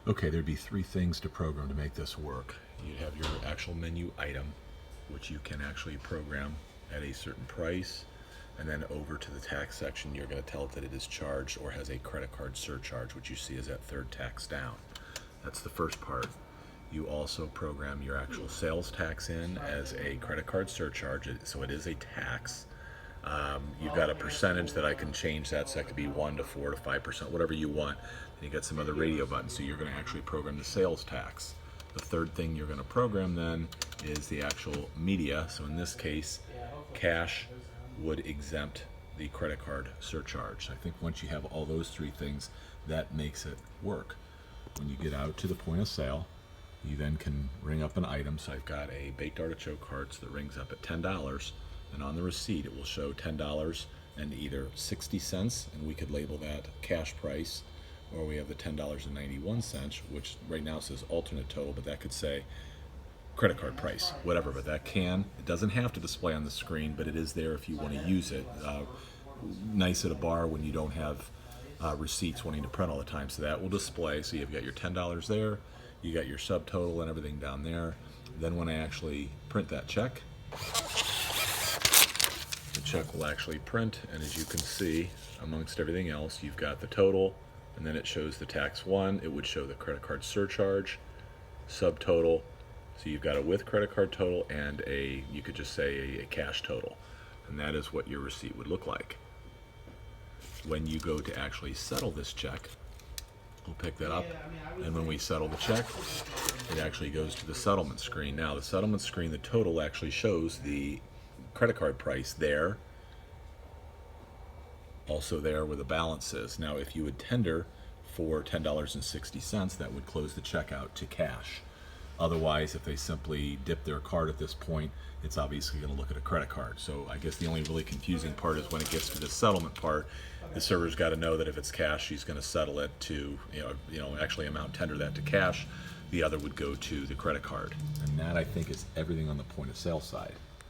Okay, there'd be three things to program to make this work. You'd have your actual menu item, which you can actually program at a certain price, and then over to the tax section, you're going to tell it that it is charged or has a credit card surcharge, which you see is that third tax down. That's the first part. You also program your actual sales tax in as a credit card surcharge, so it is a tax. You've got a percentage that I can change that, so that could be 1 to 4 to 5%, whatever you want. And you got some other radio buttons, so you're going to actually program the sales tax. The third thing you're going to program then is the actual media. So in this case, cash would exempt the credit card surcharge. I think once you have all those three things, that makes it work. When you get out to the point of sale, you then can ring up an item. So I've got a baked artichoke hearts that rings up at $10, and on the receipt it will show $10 and either 60 cents, and we could label that cash price, or we have the $10.91, which right now says alternate total, but that could say credit card price, whatever. But it doesn't have to display on the screen, but it is there if you want to use it. Nice at a bar when you don't have receipts wanting to print all the time, so that will display. So you've got your $10 there, you got your subtotal and everything down there. Then when I actually print that check, the check will actually print, and as you can see, amongst everything else, you've got the total, and then it shows the tax one. It would show the credit card surcharge, subtotal. So you've got a with credit card total and you could just say a cash total, and that is what your receipt would look like. When you go to actually settle this check, we'll pick that up, and when we settle the check, it actually goes to the settlement screen. Now the settlement screen, the total actually shows the credit card price there, also there where the balance is. Now if you would tender for $10.60, that would close the check out to cash. Otherwise, if they simply dip their card at this point, it's obviously going to look at a credit card. So I guess the only really confusing part is when it gets to the settlement part, the server's got to know that if it's cash, she's going to settle it to, actually amount tender that to cash. The other would go to the credit card. And that, I think, is everything on the point of sale side.